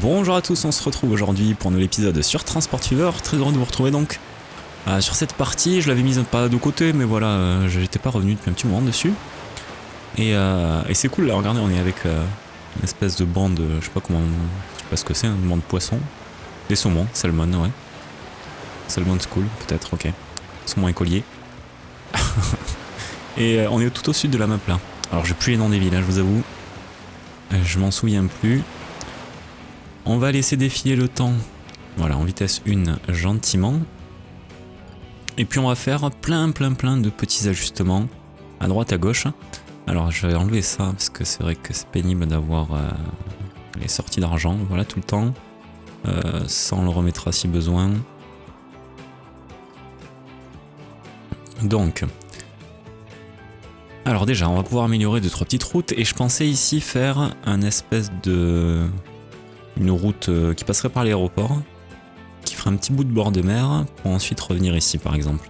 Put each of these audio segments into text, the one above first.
Bonjour à tous, on se retrouve aujourd'hui pour un nouvel épisode sur Transport Fever. Très heureux de vous retrouver donc sur cette partie. Je l'avais mise pas de côté, mais voilà, j'étais pas revenu depuis un petit moment dessus. Et c'est cool là, regardez, on est avec une espèce de bande, je sais pas ce que c'est, une bande de poissons. Des saumons, salmon, ouais. Salmon School, peut-être, ok. Saumon écolier. Et on est tout au sud de la map là. Alors j'ai plus les noms des villages, je vous avoue. Je m'en souviens plus. On va laisser défiler le temps, voilà, en vitesse 1 gentiment. Et puis on va faire plein de petits ajustements à droite à gauche. Alors je vais enlever ça parce que c'est vrai que c'est pénible d'avoir les sorties d'argent, voilà, tout le temps. Ça on le remettra si besoin. Donc, alors déjà on va pouvoir améliorer 2-3 petites routes. Et je pensais ici faire un espèce de... une route qui passerait par l'aéroport, qui ferait un petit bout de bord de mer pour ensuite revenir ici par exemple.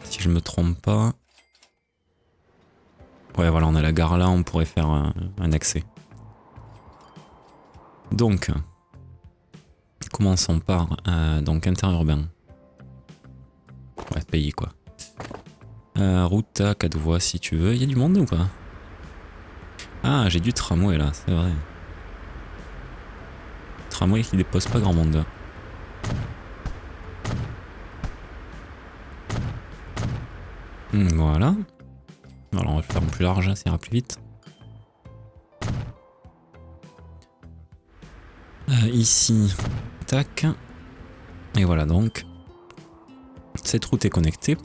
Si je me trompe pas. Ouais voilà, on a la gare là, on pourrait faire un accès. Donc, commençons par donc interurbain. Ouais, pays quoi. Route à 4 voies si tu veux. Il y a du monde ou pas? Ah, j'ai du tramway là, c'est vrai. Tramway qui dépose pas grand monde. Voilà. Alors on va le faire plus large, ça ira plus vite. Ici, tac. Et voilà donc. Cette route est connectée.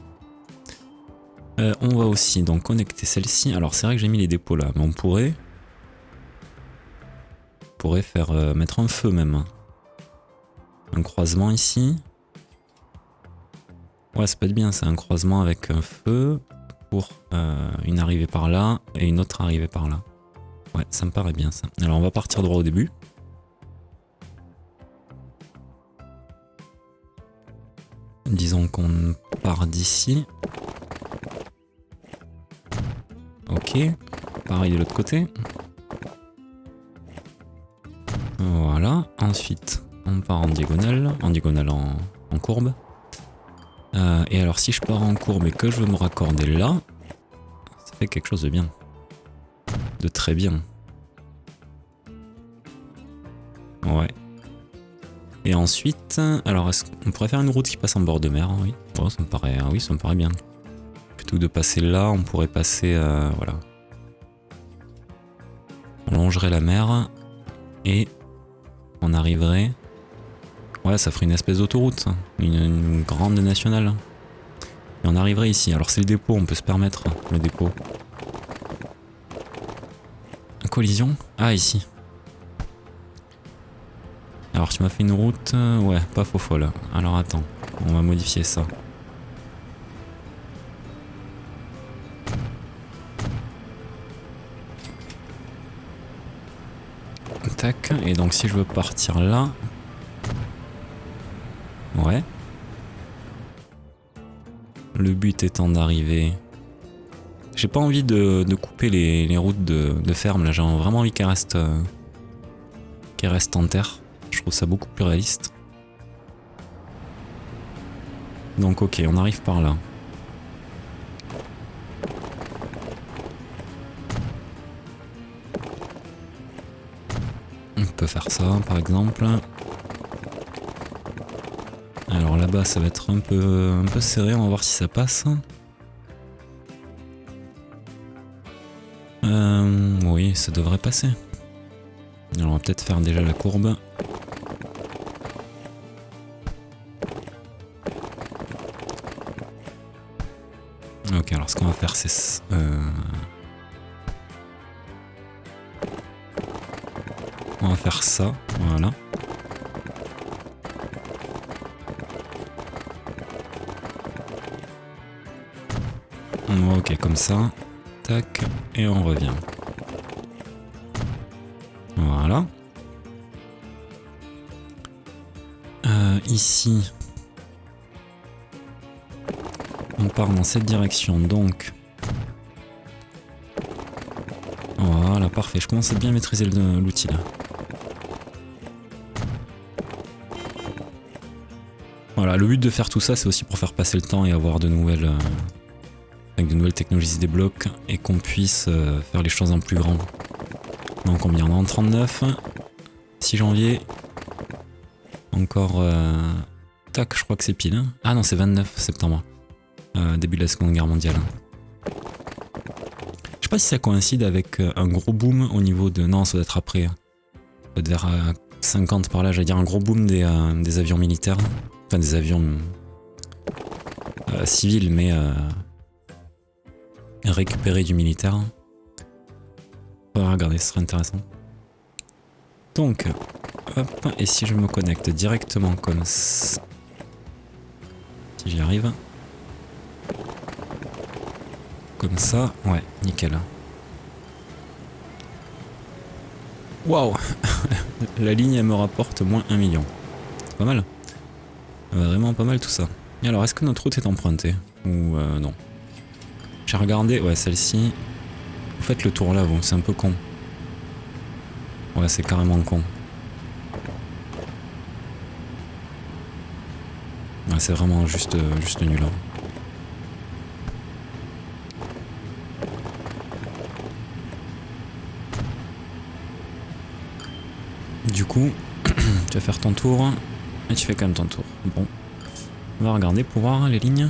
On va aussi donc connecter celle-ci. Alors c'est vrai que j'ai mis les dépôts là, mais on pourrait faire mettre un feu même. Un croisement ici. Ouais, ça peut être bien, c'est un croisement avec un feu pour une arrivée par là et une autre arrivée par là. Ouais, ça me paraît bien ça. Alors on va partir droit au début. Disons qu'on part d'ici. Ok, pareil de l'autre côté. Voilà, ensuite on part en diagonale en courbe. Et alors si je pars en courbe et que je veux me raccorder là, ça fait quelque chose de bien. De très bien. Ouais. Et ensuite, alors est-ce qu'on pourrait faire une route qui passe en bord de mer? Oui, oh, ça me paraît bien. Plutôt que de passer là, on pourrait passer, voilà. On longerait la mer et on arriverait... Ouais, ça ferait une espèce d'autoroute, une grande nationale. Et on arriverait ici. Alors c'est le dépôt, on peut se permettre le dépôt. Collision? Ah, ici. Alors tu m'as fait une route... ouais, pas faux folle. Alors attends, on va modifier ça. Tac, et donc si je veux partir là... Ouais. Le but étant d'arriver... J'ai pas envie de couper les routes de ferme, là j'ai vraiment envie qu'elles restent en terre. Je trouve ça beaucoup plus réaliste. Donc ok, on arrive par là. On peut faire ça par exemple. Alors là-bas ça va être un peu serré, on va voir si ça passe. Oui, ça devrait passer. Alors on va peut-être faire déjà la courbe. Ok, alors ce qu'on va faire c'est... on va faire ça, voilà. Ok, comme ça. Tac, et on revient. Voilà. Ici, on part dans cette direction, donc... Voilà, parfait. Je commence à bien maîtriser l'outil là. Voilà, le but de faire tout ça, c'est aussi pour faire passer le temps et avoir de nouvelles... avec de nouvelles technologies se débloquent et qu'on puisse faire les choses en plus grand. Donc combien on est en 39, 6 janvier, encore... tac, je crois que c'est pile. Hein. Ah non, c'est 29 septembre, début de la Seconde Guerre mondiale. Je sais pas si ça coïncide avec un gros boom au niveau de... Non, ça doit être après. Ça doit être vers 50 par là, j'allais dire un gros boom des avions militaires. Enfin des avions civils, mais récupérés du militaire. Regardez, ce serait intéressant. Donc, hop, et si je me connecte directement comme ça... Si j'y arrive... Comme ça, ouais, nickel. Waouh. La ligne, elle me rapporte moins 1 million. C'est pas mal. Vraiment pas mal tout ça. Et alors, est-ce que notre route est empruntée? Ou non? J'ai regardé, ouais, celle-ci. Vous faites le tour là, vous, c'est un peu con. Ouais, c'est carrément con. Ouais, c'est vraiment juste nul. Hein. Du coup, tu vas faire ton tour, et tu fais quand même ton tour. Bon. On va regarder pour voir les lignes.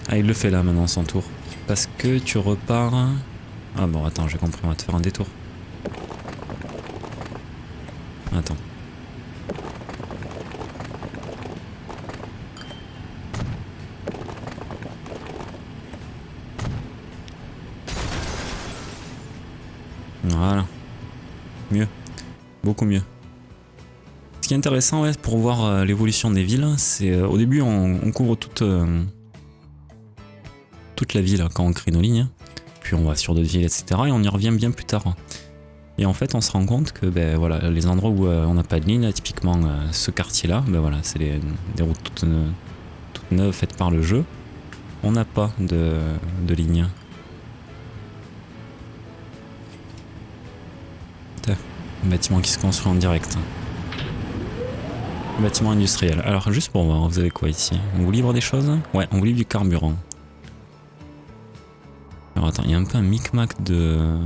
Ah, il le fait là maintenant, son tour. Parce que tu repars... Ah bon, attends, j'ai compris, on va te faire un détour. Attends. Voilà. Mieux. Beaucoup mieux. Ce qui est intéressant, ouais, pour voir l'évolution des villes, c'est au début on couvre toute la ville quand on crée nos lignes, puis on va sur d'autres villes, etc. Et on y revient bien plus tard. Et en fait, on se rend compte que ben, voilà, les endroits où on n'a pas de ligne, typiquement ce quartier-là, ben, voilà, c'est des routes toutes neuves faites par le jeu. On n'a pas de ligne. Un bâtiment qui se construit en direct. Un bâtiment industriel. Alors juste pour voir, vous avez quoi ici? On vous livre des choses? Ouais, on vous livre du carburant. Alors attends, il y a un peu un micmac de...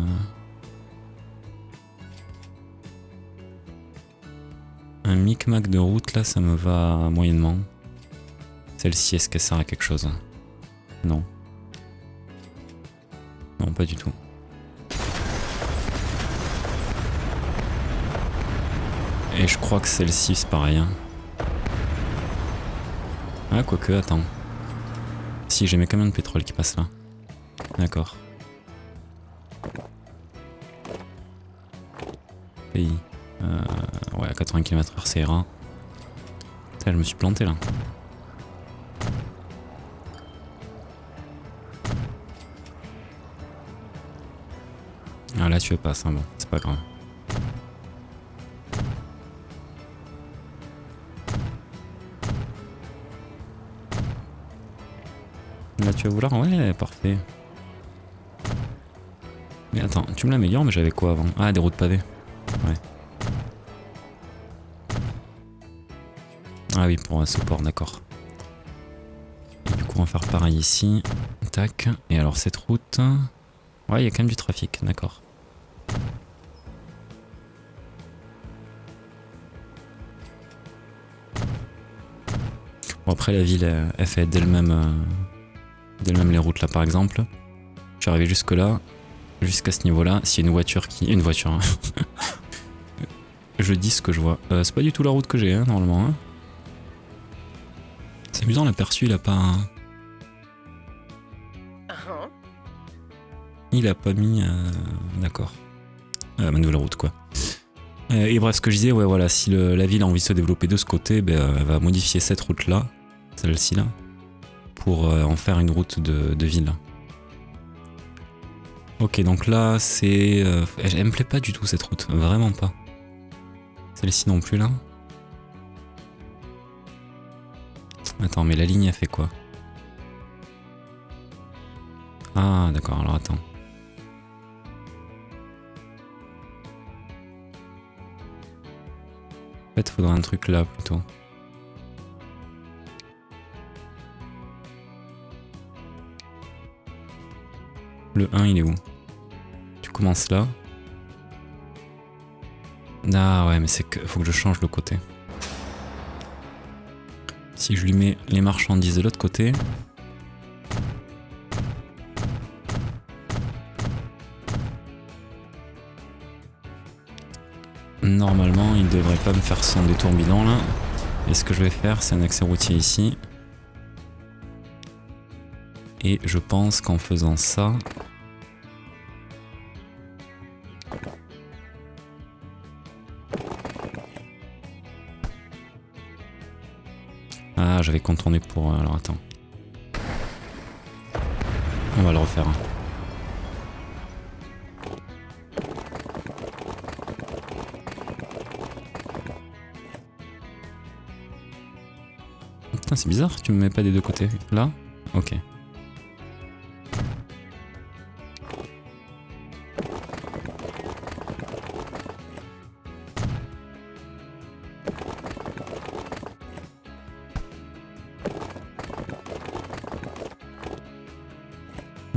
Un micmac de route là, ça me va moyennement. Celle-ci, est-ce qu'elle sert à quelque chose? Non. Non, pas du tout. Et je crois que celle-ci, c'est pareil. Hein. Ah, quoique, attends. Si, j'ai mes camions de pétrole qui passent là. D'accord. Pays. Ouais, à 80 km/h, ça ira. Putain, je me suis planté là. Ah là, tu veux pas ça, bon, c'est pas grave. Là, tu vas vouloir? Ouais, parfait. Mais attends, tu me l'améliores, mais j'avais quoi avant? Ah, des routes pavées. Ouais. Ah oui, pour un support, d'accord. Du coup, on va faire pareil ici. Tac. Et alors, cette route... Ouais, il y a quand même du trafic, d'accord. Bon, après, la ville, elle fait d'elle-même les routes, là, par exemple. Je suis arrivé jusque là, jusqu'à ce niveau-là. S'il y a une voiture qui... Une voiture, hein. Je dis ce que je vois. C'est pas du tout la route que j'ai, hein, normalement. Hein. C'est amusant, l'aperçu, il a pas... Il a pas mis... D'accord. Ma nouvelle route, quoi. Et bref, ce que je disais, ouais, voilà, si la ville a envie de se développer de ce côté, ben, elle va modifier cette route-là, celle-ci là, pour en faire une route de ville. Ok, donc là, c'est... elle me plaît pas du tout, cette route. Vraiment pas. Celle-ci non plus, là. Attends, mais la ligne, elle fait quoi? Ah, d'accord, alors attends. En fait, il faudrait un truc là, plutôt. Le 1 il est où? Tu commences là. Ah ouais mais c'est que faut que je change le côté. Si je lui mets les marchandises de l'autre côté. Normalement il devrait pas me faire son détour bidon là. Et ce que je vais faire c'est un accès routier ici. Et je pense qu'en faisant ça... Ah, j'avais contourné pour... Alors attends. On va le refaire. Putain, c'est bizarre, tu me mets pas des deux côtés. Là? Ok.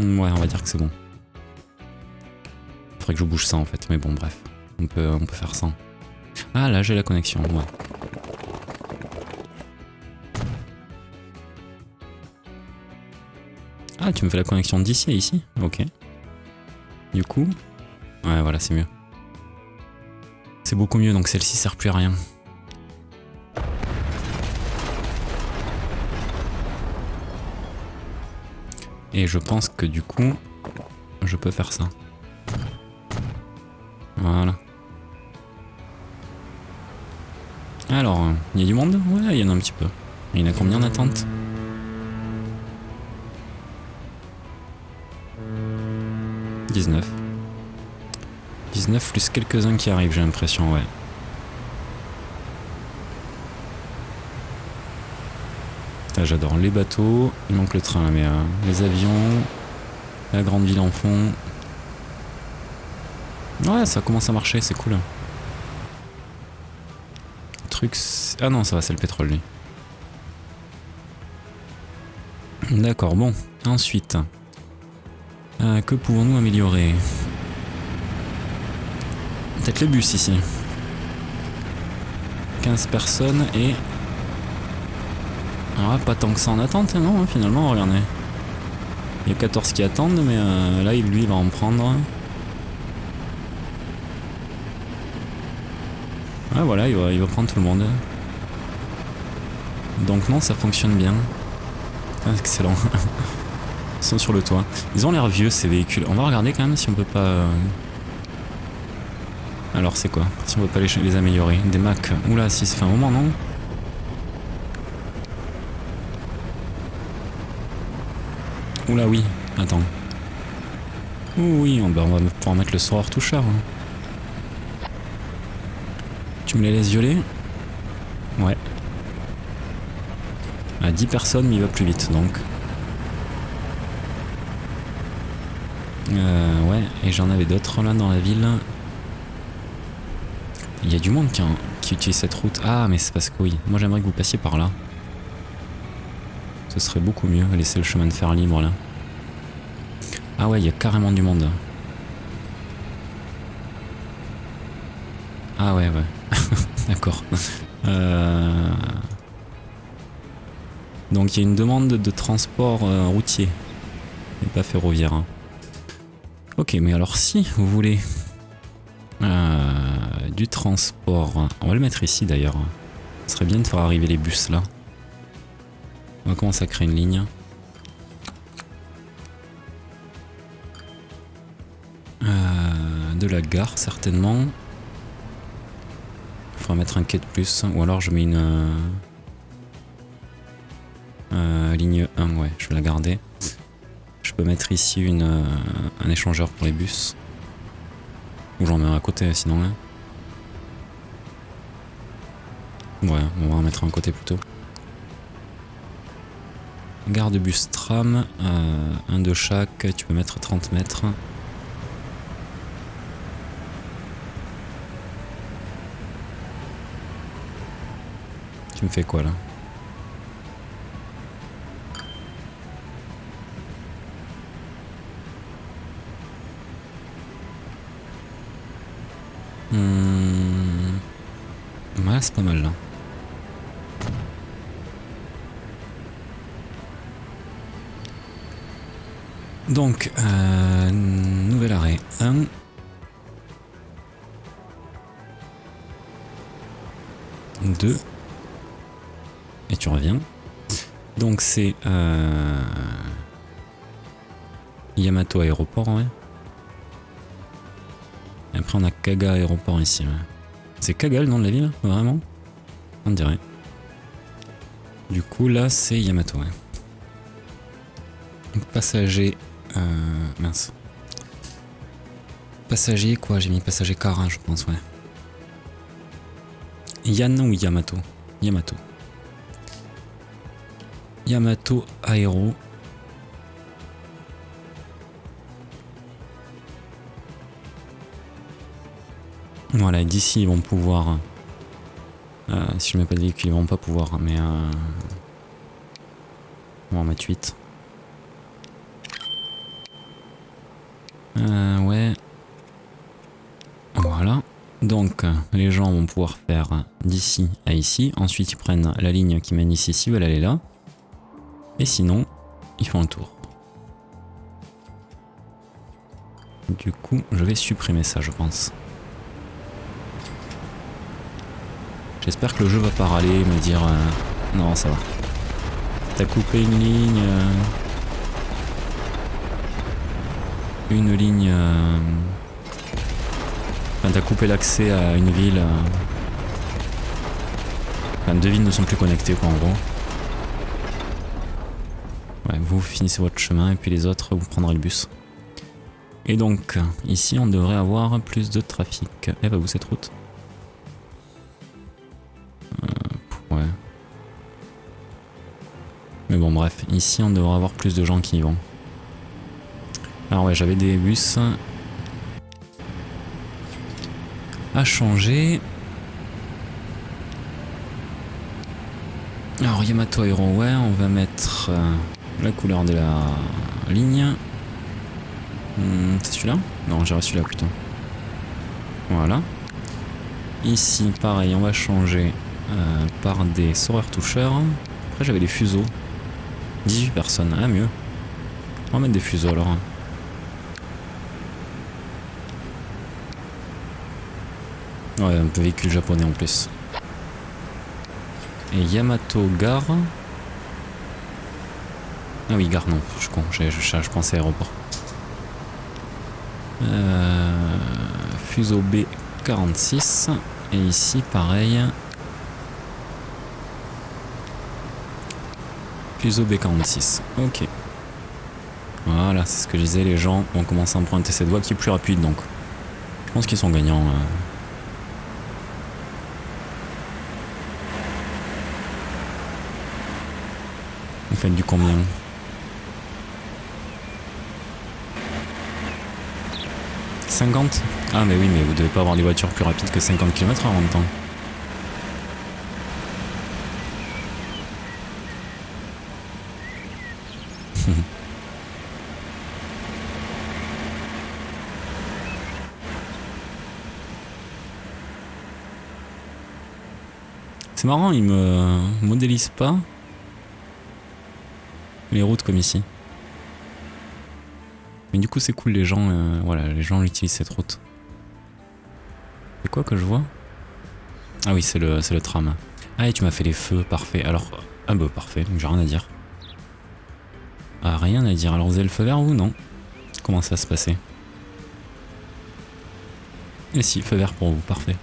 Ouais, on va dire que c'est bon. Faudrait que je bouge ça en fait, mais bon, bref. On peut faire ça. Ah, là, j'ai la connexion, ouais. Ah, tu me fais la connexion d'ici à ici? Ok. Du coup... Ouais, voilà, c'est mieux. C'est beaucoup mieux, donc celle-ci sert plus à rien. Et je pense que du coup, je peux faire ça. Voilà. Alors, il y a du monde? Ouais, il y en a un petit peu. Il y en a combien en attente? 19. 19 plus quelques-uns qui arrivent, j'ai l'impression, ouais. J'adore les bateaux, il manque le train, mais les avions, la grande ville en fond. Ouais, ça commence à marcher, c'est cool. Truc... Ah non, ça va, c'est le pétrole, lui. D'accord, bon. Ensuite, que pouvons-nous améliorer? Peut-être le bus ici. 15 personnes et... Ah, pas tant que ça en attente, non, finalement, regardez. Il y a 14 qui attendent, mais là, lui, il va en prendre. Ah, voilà, il va prendre tout le monde. Donc non, ça fonctionne bien. Ah, excellent. Ils sont sur le toit. Ils ont l'air vieux, ces véhicules. On va regarder quand même si on peut pas... Alors, c'est quoi? Si on peut pas les améliorer. Des Macs. Oula, si, ça fait un moment, non? Oula, oui. Attends. Oui, on va pouvoir mettre le soir toucheur. Tu me les laisses violer? Ouais. À 10 personnes, mais il va plus vite, donc. Ouais, et j'en avais d'autres là dans la ville. Il y a du monde qui utilise cette route. Ah, mais c'est parce que oui. Moi, j'aimerais que vous passiez par là. Ce serait beaucoup mieux. Laisser le chemin de fer libre là. Ah ouais, il y a carrément du monde. Ah ouais, ouais. D'accord. Donc il y a une demande de transport routier. Et pas ferroviaire. Hein. Ok, mais alors si vous voulez du transport... On va le mettre ici d'ailleurs. Ce serait bien de faire arriver les bus là. On va commencer à créer une ligne. De la gare certainement. Il faudra mettre un quai de plus. Ou alors je mets une... ligne 1, ouais, je vais la garder. Je peux mettre ici un échangeur pour les bus. Ou j'en mets un à côté sinon. Hein. Ouais, on va en mettre un à côté plutôt. Gare de bus tram, un de chaque, tu peux mettre 30 mètres. Tu me fais quoi là? Ouais, c'est pas mal là. Donc, nouvel arrêt 1. Deux. Et tu reviens. Donc c'est Yamato aéroport, ouais. Et après on a Kaga aéroport ici, ouais. C'est Kaga le nom de la ville, vraiment? On dirait. Du coup là c'est Yamato, ouais. Donc passager... mince. Passager quoi? J'ai mis passager car, hein, je pense, ouais. Yan ou Yamato? Yamato. Yamato Aéro. Voilà, d'ici ils vont pouvoir... si je mets pas de véhicule, ils vont pas pouvoir, mais... on va en mettre 8. Ouais. Voilà. Donc, les gens vont pouvoir faire d'ici à ici. Ensuite, ils prennent la ligne qui mène ici s'ils veulent aller là. Et sinon, ils font le tour. Du coup, je vais supprimer ça, je pense. J'espère que le jeu va pas râler, me dire... non, ça va. T'as coupé une ligne... une ligne... Enfin, t'as coupé l'accès à une ville... Enfin, 2 villes ne sont plus connectées, quoi, en gros. Ouais, vous finissez votre chemin et puis les autres, vous prendrez le bus. Et donc, ici, on devrait avoir plus de trafic. Eh bah, où cette route? Ouais. Mais bon, bref, ici, on devrait avoir plus de gens qui y vont. Alors ouais, j'avais des bus à changer. Alors, Yamato Aero, ouais, on va mettre la couleur de la ligne. C'est celui-là? Non, j'ai reçu celui-là plutôt. Voilà. Ici, pareil, on va changer par des saureurs toucheurs. Après, j'avais les fuseaux. 18 personnes, ah mieux. On va mettre des fuseaux alors. Ouais, un peu véhicule japonais en plus. Et Yamato Gare. Ah oui, gare, non, je suis con, je pensais aéroport. Fuseau B46. Et ici, pareil. Fuseau B46. Ok. Voilà, c'est ce que je disais, les gens vont commencer à emprunter cette voie qui est plus rapide, donc je pense qu'ils sont gagnants. Vous faites du combien? « 50 » Ah mais oui, mais vous devez pas avoir des voitures plus rapides que 50 km/h en même temps. C'est marrant, ils me modélisent pas les routes comme ici. Mais du coup c'est cool, les gens, voilà, les gens utilisent cette route. C'est quoi que je vois? Ah oui, c'est le tram. Ah et tu m'as fait les feux, parfait. Alors, ah bah parfait, j'ai rien à dire. Ah, rien à dire. Alors vous avez le feu vert ou non? Comment ça va se passer? Et si, feu vert pour vous, parfait.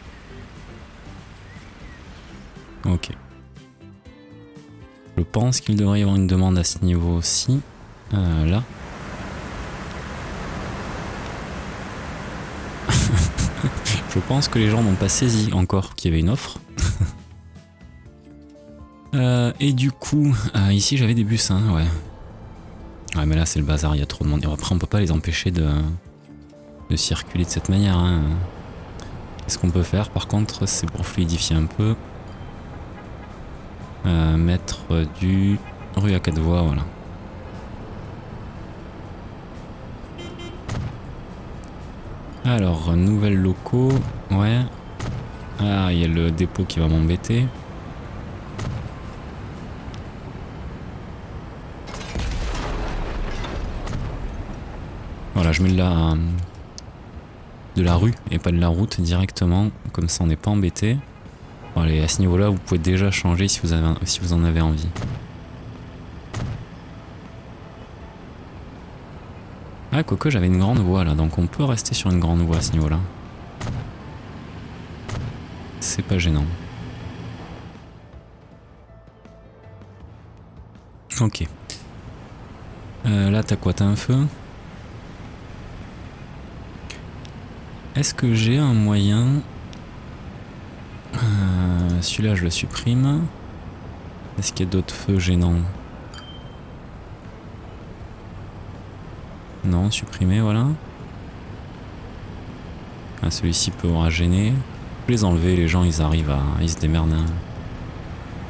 Ok. Je pense qu'il devrait y avoir une demande à ce niveau aussi. Là. Je pense que les gens n'ont pas saisi encore qu'il y avait une offre. Et du coup, ici j'avais des bus, hein, ouais. Ouais, mais là c'est le bazar, il y a trop de monde. Et après on peut pas les empêcher de circuler de cette manière, hein. Ce qu'on peut faire par contre, c'est pour fluidifier un peu. Mettre du rue à 4 voies, voilà. Alors, nouvelles locaux. Ouais. Ah, il y a le dépôt qui va m'embêter. Voilà, je mets de la rue et pas de la route directement. Comme ça, on n'est pas embêté. Bon, allez, à ce niveau-là, vous pouvez déjà changer si vous en avez envie. Ah, quoique j'avais une grande voie là, donc on peut rester sur une grande voie à ce niveau-là. C'est pas gênant. Ok. Là, t'as quoi? T'as un feu? Est-ce que j'ai un moyen... Celui-là, je le supprime. Est-ce qu'il y a d'autres feux gênants? Non, supprimé, voilà. Ah, celui-ci peut aura gêné. Je peux les enlever, les gens ils arrivent à... Ils se démerdent. Hein.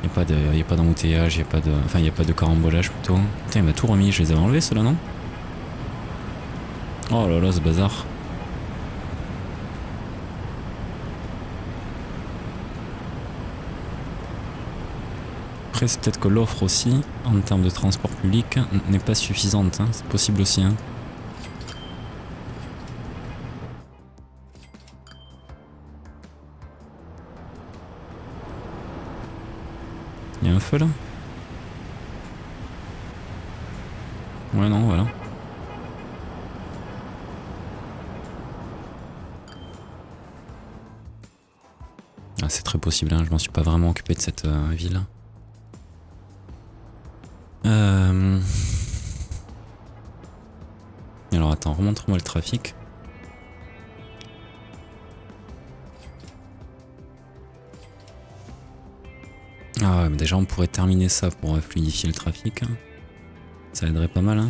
Il n'y a pas d'embouteillage, il n'y a pas de... Enfin, il n'y a pas de carambolage plutôt. Putain, il m'a tout remis, je les avais enlevés ceux-là, non? Oh là là, ce bazar. Après, c'est peut-être que l'offre aussi, en termes de transport public, n'est pas suffisante. Hein. C'est possible aussi. Hein. Il y a un feu là? Ouais, non, voilà. Ah, c'est très possible, hein. Je m'en suis pas vraiment occupé de cette ville. Alors attends, remontre-moi le trafic. Ah ouais, mais déjà on pourrait terminer ça pour fluidifier le trafic. Ça aiderait pas mal, hein.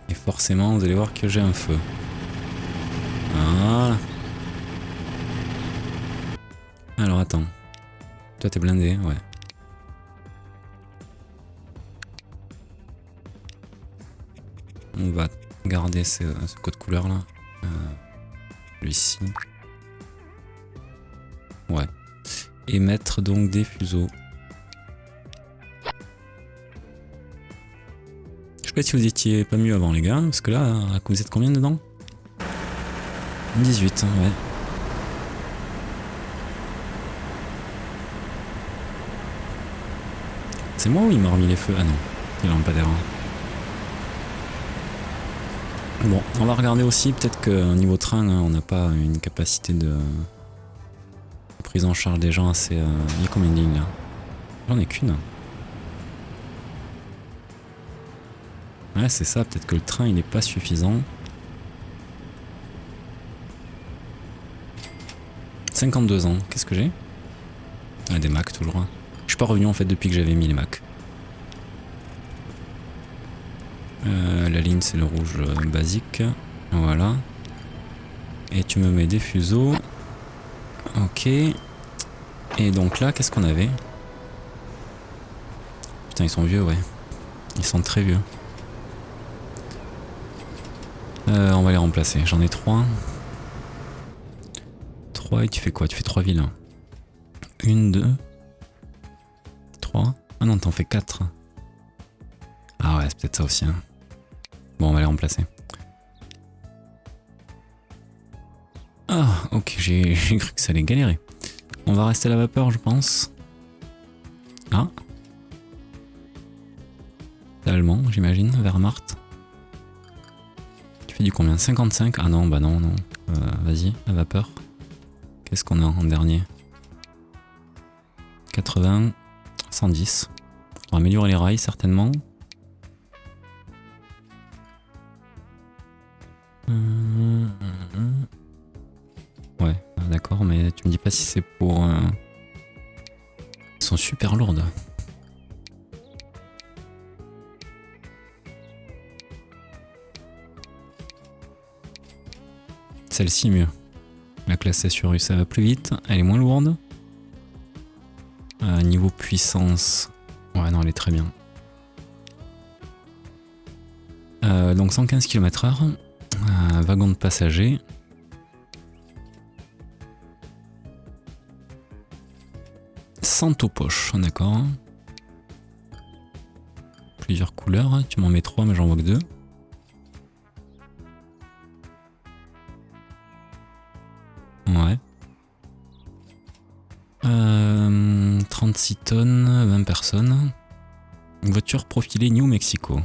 Et forcément, vous allez voir que j'ai un feu. Voilà. Alors attends. Toi t'es blindé, ouais. On va garder ce code couleur là. Celui-ci. Ouais. Et mettre donc des fuseaux. Je sais pas si vous étiez pas mieux avant les gars, parce que là, vous êtes combien dedans? 18, ouais. C'est moi ou il m'a remis les feux? Ah non, il a pas d'air. Bon, on va regarder aussi, peut-être qu'au niveau train, on n'a pas une capacité de prise en charge des gens assez... Il y a combien de lignes là? J'en ai qu'une. Ouais, c'est ça, peut-être que le train il n'est pas suffisant. 52 ans, qu'est-ce que j'ai? Ah, des Macs toujours. Hein. Je suis pas revenu en fait depuis que j'avais mis les Macs. La ligne c'est le rouge basique. Voilà. Et tu me mets des fuseaux. Ok. Et donc là, qu'est-ce qu'on avait? Putain, ils sont vieux, ouais. Ils sont très vieux. On va les remplacer. J'en ai 3. 3 et tu fais quoi? Tu fais 3 villes. 1, 2, 3. Ah non, t'en fais 4. Ah ouais, c'est peut-être ça aussi. Hein. Bon, on va les remplacer. Ah, ok, j'ai cru que ça allait galérer. On va rester à la vapeur, je pense. Ah. C'est allemand, j'imagine, Wehrmacht. Tu fais du combien? 55? Ah non, bah non, non. Vas-y, la vapeur. Qu'est-ce qu'on a en dernier? 80, 110. On va améliorer les rails, certainement. Ouais, d'accord, mais tu me dis pas si c'est pour... Ils sont super lourdes. Celle-ci mieux. La classe Sasurus, ça va plus vite, elle est moins lourde. Niveau puissance... Ouais, non, elle est très bien. Donc 115 km/h. Wagon de passagers. Sans poche, d'accord. Plusieurs couleurs. Tu m'en mets 3, mais j'en vois que 2. Ouais. 36 tonnes, 20 personnes. Voiture profilée New Mexico.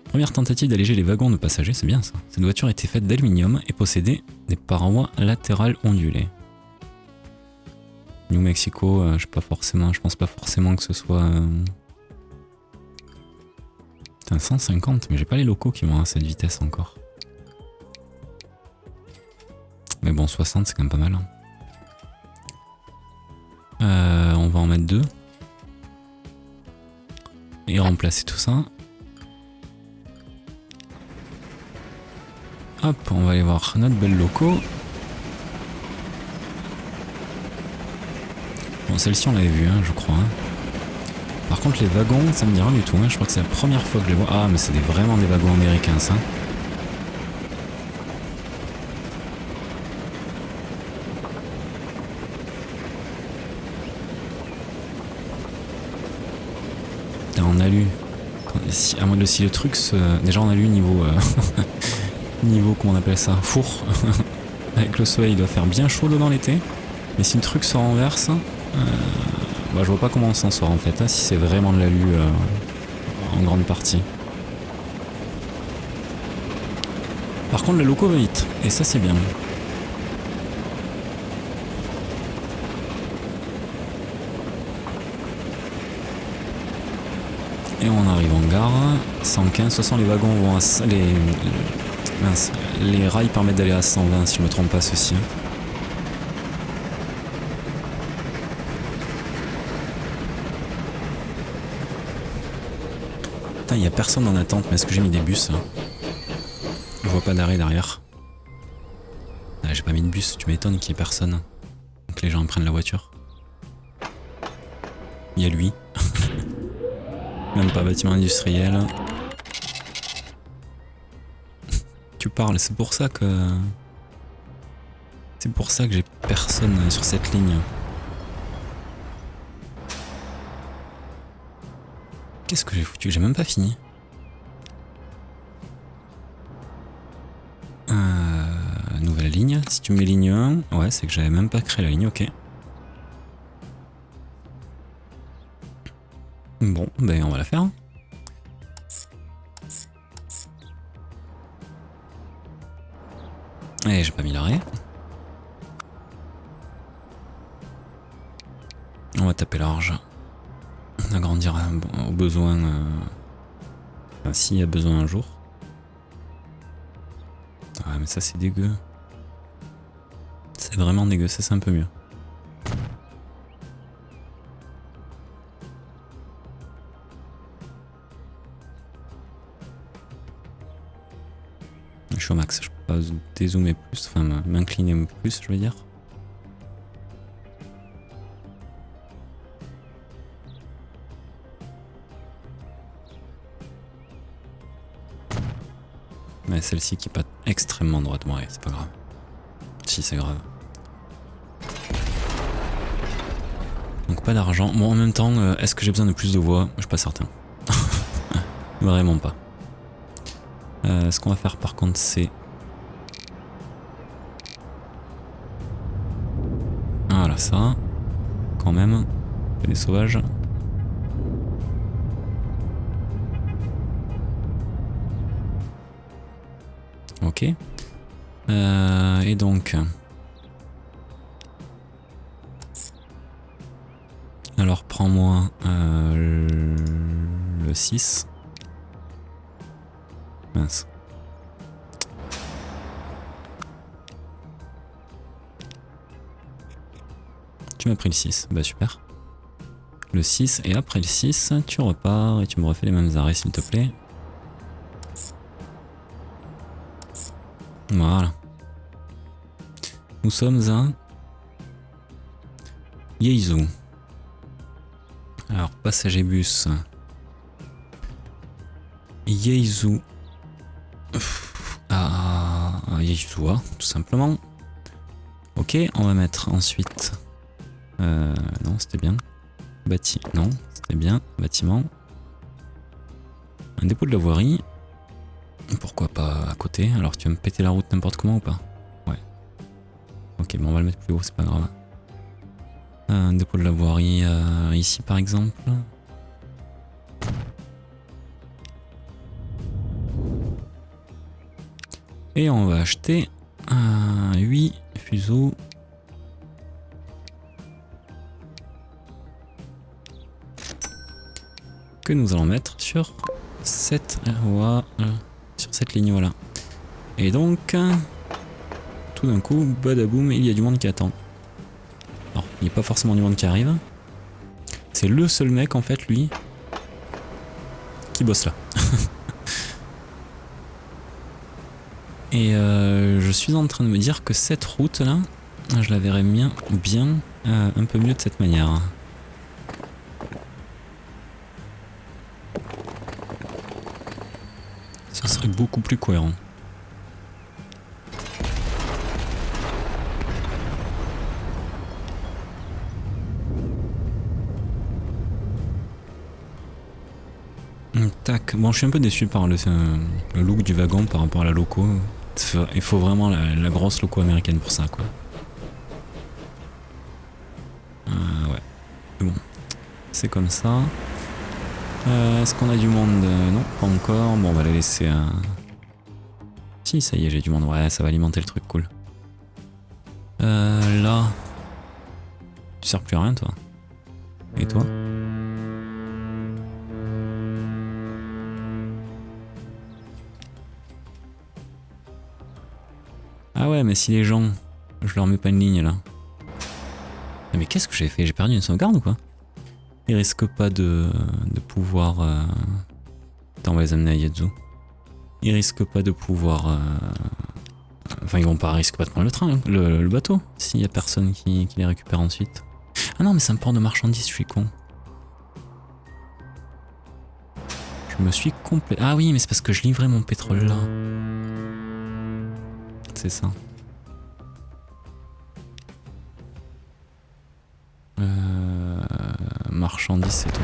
Première tentative d'alléger les wagons de passagers, c'est bien ça. Cette voiture était faite d'aluminium et possédait des parois latérales ondulées. New Mexico, je pense pas forcément que ce soit... Putain, 150, mais j'ai pas les locaux qui vont à cette vitesse encore. Mais bon, 60 c'est quand même pas mal. Hein. On va en mettre 2. Et remplacer tout ça. Hop, on va aller voir notre belle loco. Bon, celle-ci on l'avait vue, hein, je crois. Hein. Par contre, les wagons, ça me dit rien du tout. Hein. Je crois que c'est la première fois que je les vois. Ah, mais c'est vraiment des wagons américains, ça. En alu. Si le truc déjà en alu niveau... niveau, comment on appelle ça, four. Avec le soleil, il doit faire bien chaud dedans l'été. Mais si le truc se renverse, bah, je vois pas comment on s'en sort en fait, hein, si c'est vraiment de l'alu en grande partie. Par contre, le loco va vite, et ça c'est bien. Et on arrive en gare, 115, de toute façon les wagons vont à... Les rails permettent d'aller à 120 si je me trompe pas ceci. Putain, il y a personne en attente, mais est-ce que j'ai mis des bus là? Je vois pas d'arrêt derrière. Ah, j'ai pas mis de bus, tu m'étonnes qu'il y ait personne. Donc les gens prennent la voiture. Il y a lui. Même pas bâtiment industriel. Tu parles, c'est pour ça que... C'est pour ça que j'ai personne sur cette ligne. Qu'est-ce que j'ai foutu? J'ai même pas fini. Nouvelle ligne. Si tu mets ligne 1, ouais, c'est que j'avais même pas créé la ligne, ok. Bon, ben on va la faire. Et j'ai pas mis l'arrêt. On va taper large. Agrandir au besoin. Enfin, s'il y a besoin un jour. Ah, mais ça c'est dégueu. C'est vraiment dégueu, ça c'est un peu mieux. Je suis au max, je peux pas dézoomer plus, enfin m'incliner plus, je veux dire. Mais celle-ci qui est pas extrêmement droite, ouais, c'est pas grave. Si, c'est grave. Donc pas d'argent. Bon, en même temps, est-ce que j'ai besoin de plus de voix? Je suis pas certain. Vraiment pas. Ce qu'on va faire par contre, c'est... Voilà, ça. Quand même. Des sauvages. Ok. Et donc... Alors prends-moi le 6. Mince. Tu m'as pris le 6, bah super. Le 6, et après le 6, tu repars et tu me refais les mêmes arrêts s'il te plaît. Voilà. Nous sommes à Yeizou. Alors, passager bus. Yeizou. Yeizou, tout simplement. Ok, on va mettre ensuite... non, c'était bien. Non, c'était bien. Bâtiment. Un dépôt de la voirie. Pourquoi pas à côté? Alors, tu vas me péter la route n'importe comment ou pas? Ouais. Ok, bon, on va le mettre plus haut, c'est pas grave. Un dépôt de la voirie ici, par exemple. Et on va acheter 8 fuseaux. Que nous allons mettre sur cette ligne, voilà. Et donc, tout d'un coup, badaboum, il y a du monde qui attend. Alors, il n'y a pas forcément du monde qui arrive. C'est le seul mec, en fait, lui, qui bosse là. Et je suis en train de me dire que cette route là, je la verrais bien un peu mieux de cette manière. Ça serait beaucoup plus cohérent. Tac, bon je suis un peu déçu par le look du wagon par rapport à la loco. Il faut vraiment la grosse loco américaine pour ça quoi. Ouais, bon, c'est comme ça. Est-ce qu'on a du monde? Non, pas encore. Bon, on va la laisser. Si, ça y est, j'ai du monde. Ouais, ça va alimenter le truc, cool. Là, tu sers plus à rien, toi. Et toi? Ah ouais, mais si les gens, je leur mets pas une ligne là. Mais qu'est-ce que j'ai fait? J'ai perdu une sauvegarde ou quoi? Ils risquent pas de pouvoir... Attends, on va les amener à Yeizou. Ils risquent pas de pouvoir... Enfin, ils risquent pas de prendre le train, hein, le bateau, s'il y a personne qui les récupère ensuite. Ah non, mais c'est un port de marchandises, je suis con. Je me suis complet... Ah oui, mais c'est parce que je livrais mon pétrole là. C'est ça. Marchandises, c'est tout.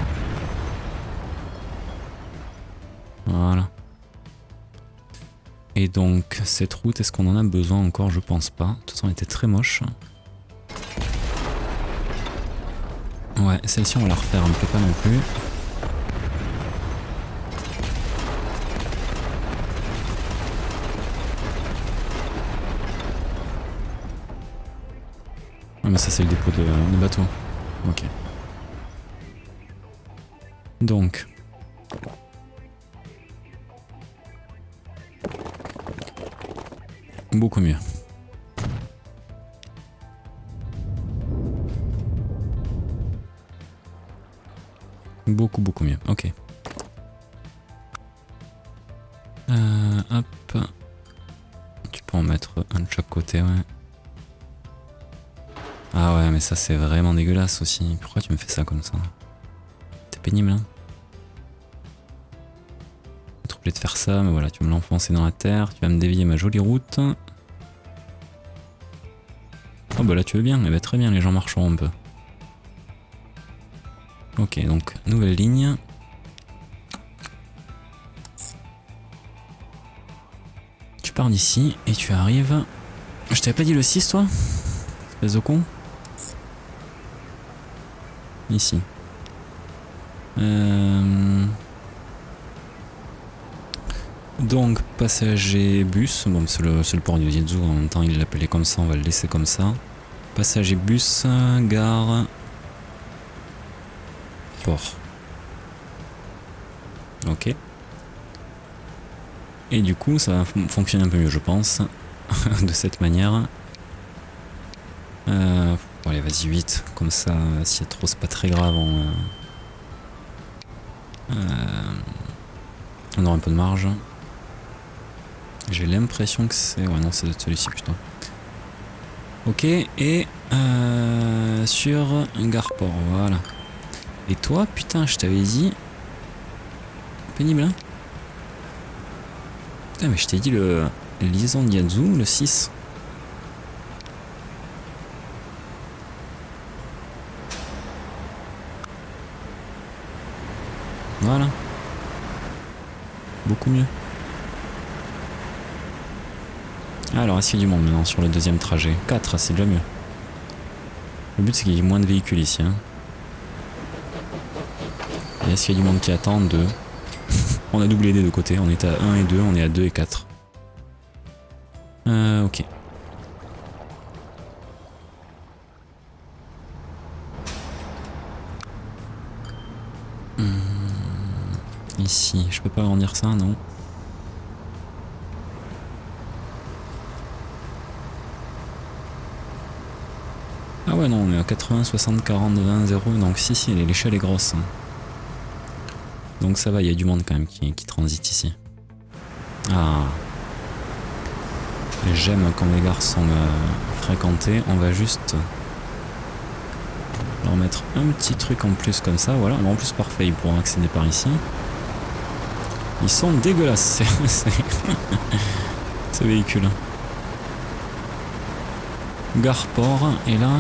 Voilà. Et donc, cette route, est-ce qu'on en a besoin encore? Je pense pas. De toute façon, elle était très moche. Ouais, celle-ci, on va la refaire, elle me plaît pas non plus. Ah, mais ça, c'est le dépôt de bateau. Ok. Donc... Beaucoup mieux. Beaucoup mieux, ok. Hop. Tu peux en mettre un de chaque côté, ouais. Ah ouais, mais ça c'est vraiment dégueulasse aussi. Pourquoi tu me fais ça comme ça? T'es pénible, hein? J'ai trop plaisir de faire ça, mais voilà, tu me l'as enfoncé dans la terre. Tu vas me dévier ma jolie route. Oh bah là tu veux bien, eh bah très bien, les gens marcheront un peu. Ok, donc nouvelle ligne. Tu pars d'ici et tu arrives... Je t'avais pas dit le 6 toi? Espèce de con. Ici. Donc passager bus, bon c'est le port du Yeizou, en même temps il l'appelait comme ça, on va le laisser comme ça. Passager bus, gare, port. Ok. Et du coup ça va fonctionner un peu mieux je pense, de cette manière. Bon, allez vas-y 8, comme ça s'il y a trop c'est pas très grave, on aura un peu de marge. J'ai l'impression que c'est... Ouais non c'est celui-ci plutôt. Ok, et sur un Garport, voilà. Et toi, putain, je t'avais dit... Pénible, hein. Putain, mais je t'ai dit le Liaison Niazu, le 6. Voilà. Beaucoup mieux. Alors, est-ce qu'il y a du monde maintenant sur le deuxième trajet? 4, c'est déjà mieux. Le but, c'est qu'il y ait moins de véhicules ici. Hein. Et est-ce qu'il y a du monde qui attend? 2. On a doublé des deux côtés. On est à 1 et 2, on est à 2 et 4. Ok. Ici, je peux pas agrandir ça, non? Ah ouais, non, on est à 80, 60, 40, 20, 0. Donc si, l'échelle est grosse. Hein. Donc ça va, il y a du monde quand même qui transite ici. Ah. J'aime quand les gares sont fréquentées. On va juste leur mettre un petit truc en plus comme ça. Voilà, en plus parfait, ils pourront accéder par ici. Ils sont dégueulasses, ces véhicules. Garport, et là,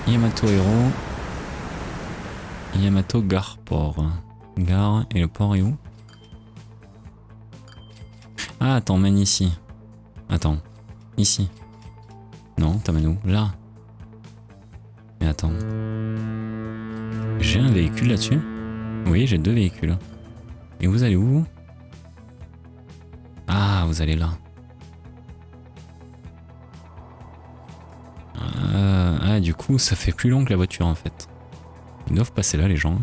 Yamato Hero. Yamato Garport. Gare, et le port est où? Ah, attends, mène ici. Attends, ici. Non, t'amènes où? Là. Mais attends. J'ai un véhicule là-dessus? Oui, j'ai 2 véhicules. Et vous allez où? Ah, vous allez là. Ah, du coup, ça fait plus long que la voiture en fait. Ils doivent passer là, les gens.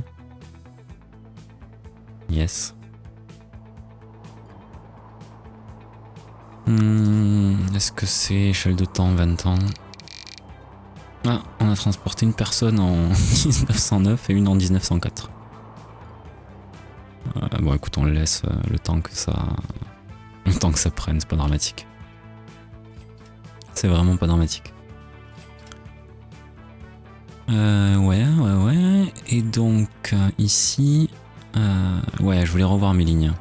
Yes. Est-ce que c'est échelle de temps 20 ans? Ah, on a transporté une personne en 1909 et une en 1904. Bon, écoute, on le laisse le temps que ça... Le temps que ça prenne, c'est pas dramatique. C'est vraiment pas dramatique. Ouais. Et donc, ici... ouais, je voulais revoir mes lignes.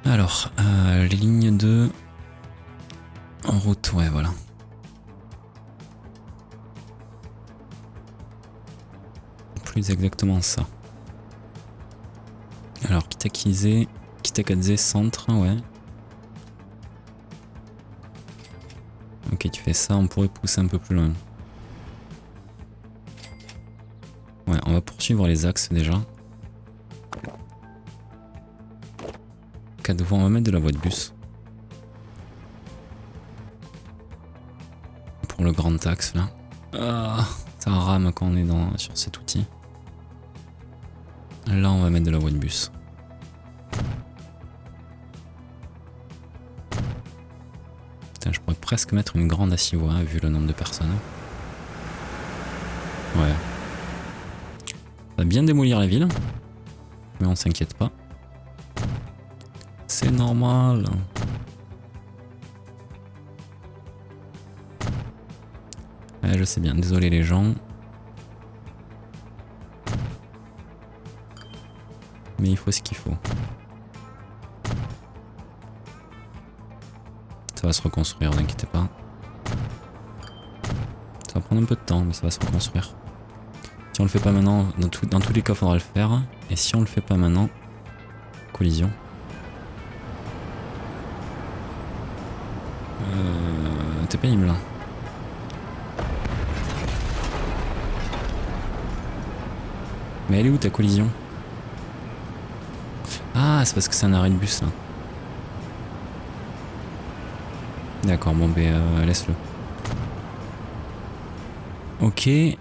Alors, les lignes de... En route, ouais, voilà. Plus exactement ça. Alors, Kitakadze centre, ouais. Ok, tu fais ça, on pourrait pousser un peu plus loin. Ouais, on va poursuivre les axes déjà. 4 voies, on va mettre de la voie de bus. Pour le grand axe là. Ah, ça rame quand on est sur cet outil. Là, on va mettre de la voie de bus. Putain, je pourrais presque mettre une grande à 6 voies, vu le nombre de personnes. Ouais. Ça va bien démolir la ville. Mais on s'inquiète pas. C'est normal. Ouais, je sais bien, désolé les gens. Mais il faut ce qu'il faut. Ça va se reconstruire, n'inquiétez pas. Ça va prendre un peu de temps, mais ça va se reconstruire. Si on le fait pas maintenant, dans tous les cas, il faudra le faire. Et si on le fait pas maintenant, collision. T'es pénible là. Mais elle est où ta collision? Ah, c'est parce que c'est un arrêt de bus là. D'accord, bon ben laisse-le. Ok. Et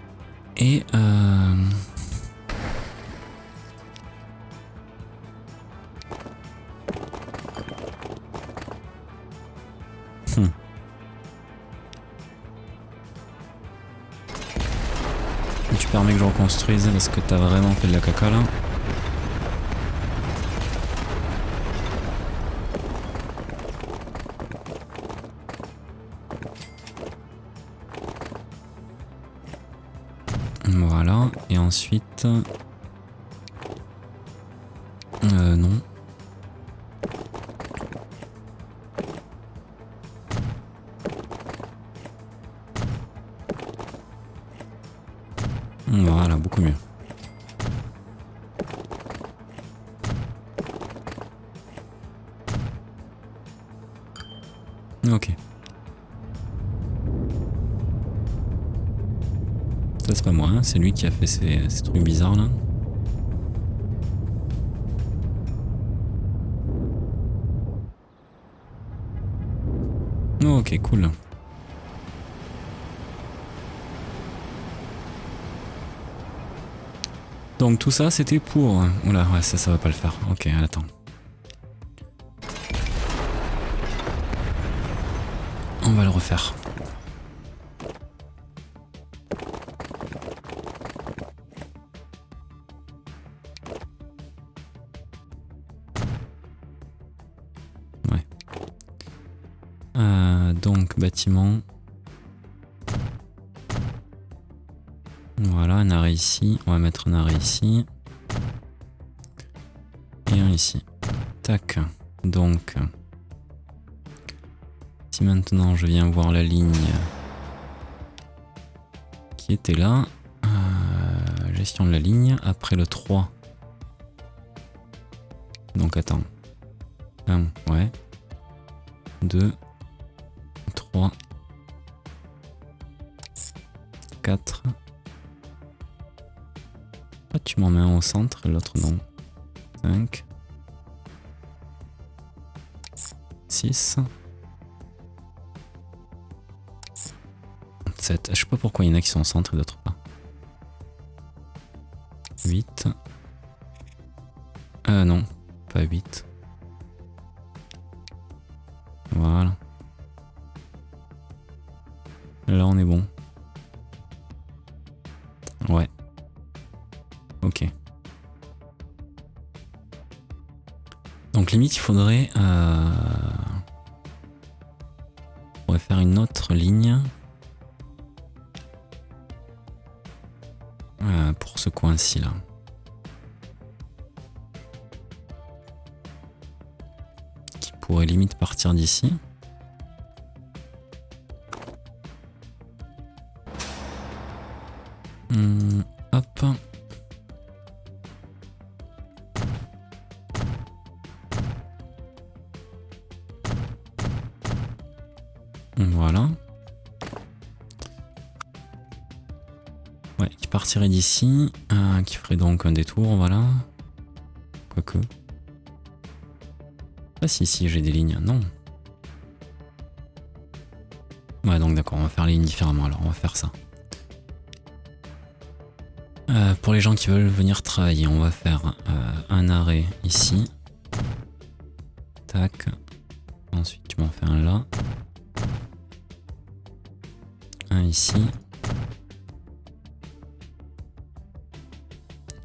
tu permets que je reconstruise parce que t'as vraiment fait de la caca là. Voilà, et ensuite... non. Voilà, beaucoup mieux. Ok. Ça c'est pas moi, hein, c'est lui qui a fait ces trucs bizarres là. Ok, cool. Donc tout ça c'était pour... Oula, ouais, ça va pas le faire. Ok, attends. On va le refaire. Ouais. Donc bâtiment. Voilà, un arrêt ici. On va mettre un arrêt ici. Et un ici. Tac. Donc... Si maintenant je viens voir la ligne qui était là, gestion de la ligne, après le 3. Donc attends. 1, ouais. 2, 3, 4. Ah, tu m'en mets un au centre et l'autre non. 5, 6. 7. Je sais pas pourquoi il y en a qui sont au centre et d'autres pas. 8. Non, pas 8. Voilà. Là on est bon. Ouais. Ok. Donc limite il faudrait... on pourrait faire une autre ligne. Pour ce coin-ci là. Qui pourrait limite partir d'ici. Hop. Voilà. Ouais, qui partirait d'ici, qui ferait donc un détour, voilà. Quoique. Ah si, j'ai des lignes, non. Ouais, donc d'accord, on va faire les lignes différemment, alors on va faire ça. Pour les gens qui veulent venir travailler, on va faire un arrêt ici. Tac. Ensuite, tu m'en fais un là. Un ici.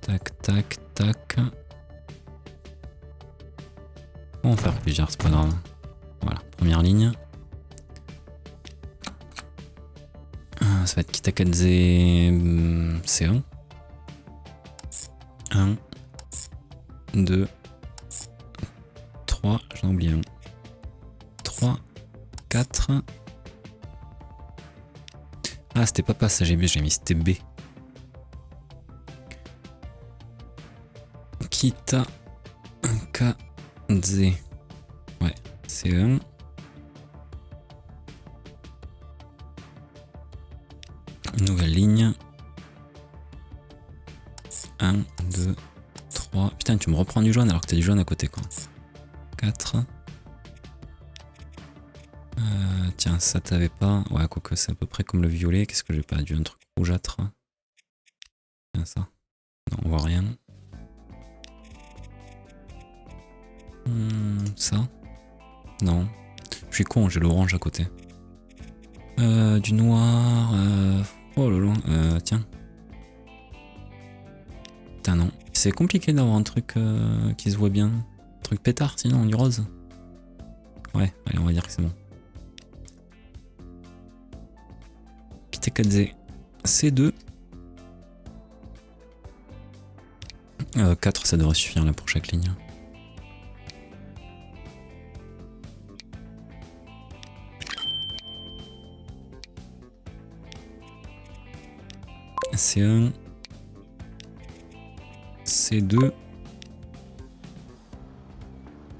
Tac, tac, tac. On va en faire plusieurs, c'est pas grave. Voilà, première ligne. Ça va être Kitakadze C1. 1, 2, 3, j'en ai oublié un. 3, 4. Ah, c'était pas passager B, j'ai mis c'était B. Kitakadze. Ouais, C1. Nouvelle ligne. 1, 2, 3. Putain, tu me reprends du jaune alors que t'as du jaune à côté, quoi. 4. Tiens, ça t'avais pas. Ouais, quoique c'est à peu près comme le violet. Qu'est-ce que j'ai pas dû un truc rougeâtre. Tiens, ça. Non, on voit rien. Ça. Non. Je suis con, j'ai l'orange à côté. Du noir. Oh lolo. Tiens. Putain, non. C'est compliqué d'avoir un truc qui se voit bien. Un truc pétard, sinon, du rose. Ouais, allez, on va dire que c'est bon. Kitakadze C2. 4 ça devrait suffire là pour chaque ligne. C1, C2.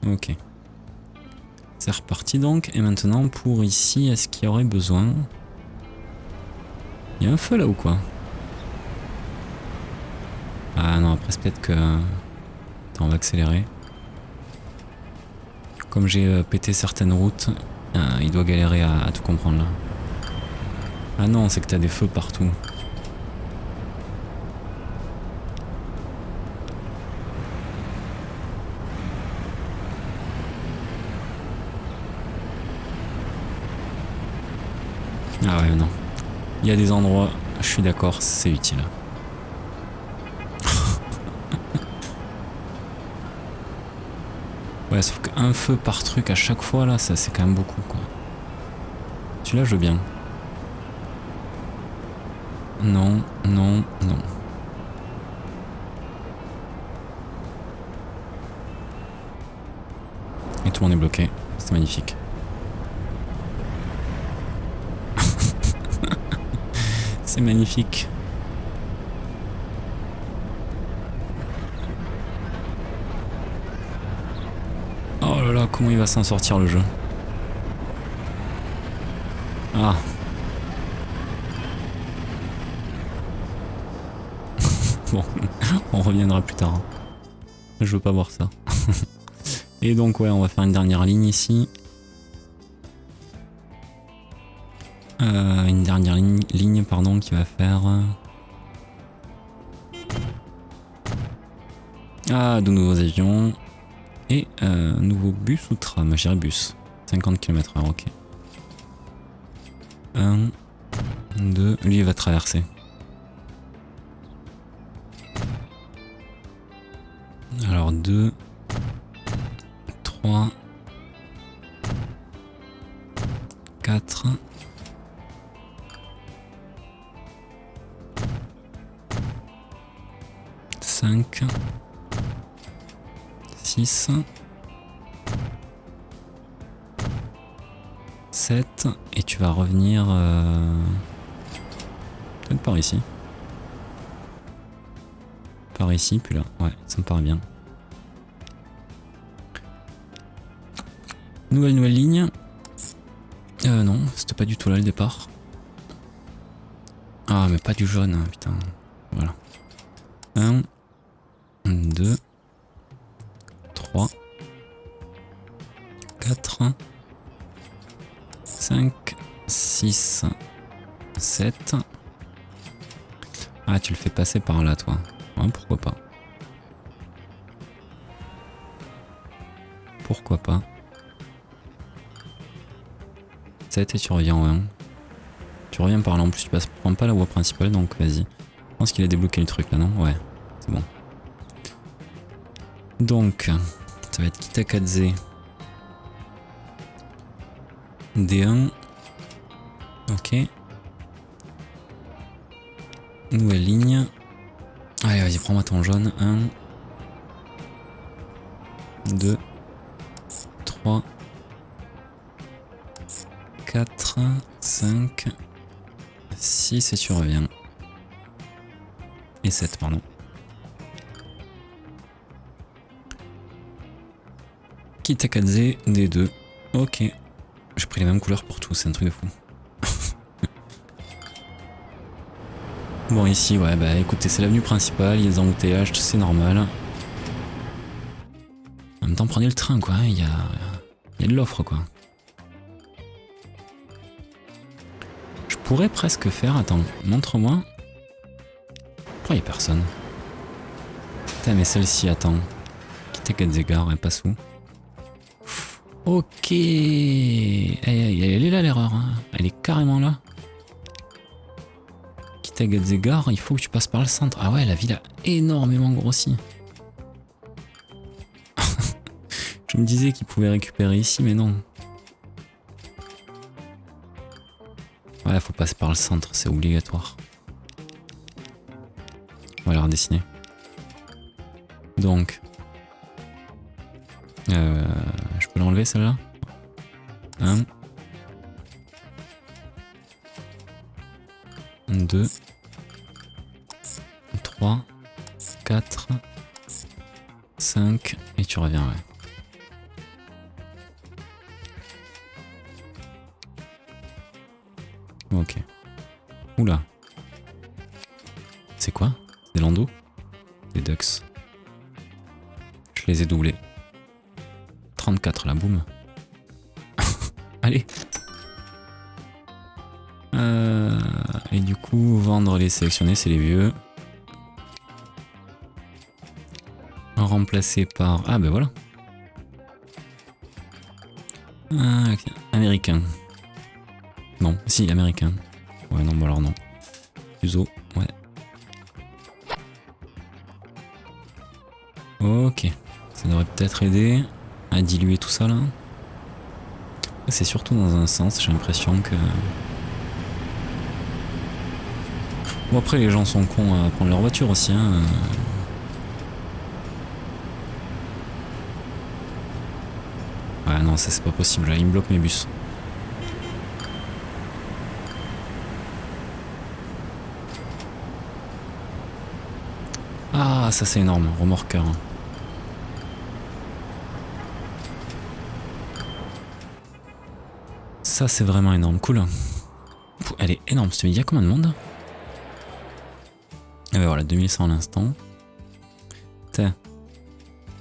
Ok. C'est reparti donc. Et maintenant pour ici, est-ce qu'il y aurait besoin? Il y a un feu là ou quoi? Ah non, après c'est peut-être que... Attends, on va accélérer. Comme j'ai pété certaines routes, il doit galérer à tout comprendre là. Ah non, c'est que t'as des feux partout. Ah ouais, non. Il y a des endroits, je suis d'accord, c'est utile. Ouais, sauf qu'un feu par truc à chaque fois, là, ça c'est quand même beaucoup, quoi. Celui-là, je veux bien. Non, non, non. Et tout le monde est bloqué. C'est magnifique. C'est magnifique. Oh là là, comment il va s'en sortir le jeu? Ah. Bon, on reviendra plus tard. Je veux pas voir ça. Et donc ouais, on va faire une dernière ligne ici. Une dernière ligne pardon, qui va faire... Ah, de nouveaux avions. Et nouveau bus ou tram? J'irai bus. 50 km/h, ok. 1, 2, lui il va traverser. Alors 2, 3, 4... 5, 6, 7, et tu vas revenir peut-être par ici. Par ici, puis là, ouais, ça me paraît bien. Nouvelle ligne. Non, c'était pas du tout là le départ. Ah, mais pas du jaune, hein, putain. Voilà. 1, 2, 3, 4, 5, 6, 7. Ah, tu le fais passer par là, toi. Ouais, pourquoi pas. Pourquoi pas. 7 et tu reviens en 1. Tu reviens par là, en plus tu prends pas la voie principale, donc vas-y. Je pense qu'il a débloqué le truc là, non? Ouais, c'est bon. Donc, ça va être Kitakadze. D1. Ok. Nouvelle ligne. Allez, vas-y, prends-moi ton jaune. 1, 2, 3, 4, 5, 6 et tu reviens. Et 7, pardon. Kitakadze, D2. Ok. J'ai pris les mêmes couleurs pour tout, c'est un truc de fou. Bon, ici, ouais, bah écoutez, c'est l'avenue principale, il y a des embouteillages, c'est normal. En même temps, prenez le train, quoi, il y a de l'offre, quoi. Je pourrais presque faire, attends, montre-moi. Pourquoi il y a personne? Putain, mais celle-ci, attends. Kitakadze Gare, elle passe où? Ok, elle est là l'erreur, hein. Elle est carrément là. Kitakadze Gare, il faut que tu passes par le centre. Ah ouais, la ville a énormément grossi. Je me disais qu'il pouvait récupérer ici, mais non. Ouais, faut passer par le centre, c'est obligatoire. On va la redessiner. Donc, je peux l'enlever celle-là. 1, 2, 3, 4, 5, et tu reviens, ouais. Ok. Oula. C'est quoi? Des landaux? Des ducks. Je les ai doublés. 34 là, boum. Allez. Et du coup, vendre les sélectionnés, c'est les vieux. Remplacé par... Ah ben voilà. Américain. Non, si, américain. Ouais, non, bon alors non. Fuseau, ouais. Ok. Ça devrait peut-être aider à diluer tout ça là. C'est surtout dans un sens, j'ai l'impression que... Bon après les gens sont cons à prendre leur voiture aussi hein. Ouais non ça c'est pas possible, là il me bloque mes bus. Ah ça c'est énorme, remorqueur. Ça c'est vraiment énorme, cool. Elle est énorme, il y a combien de monde? Et ben voilà, 2100 à l'instant.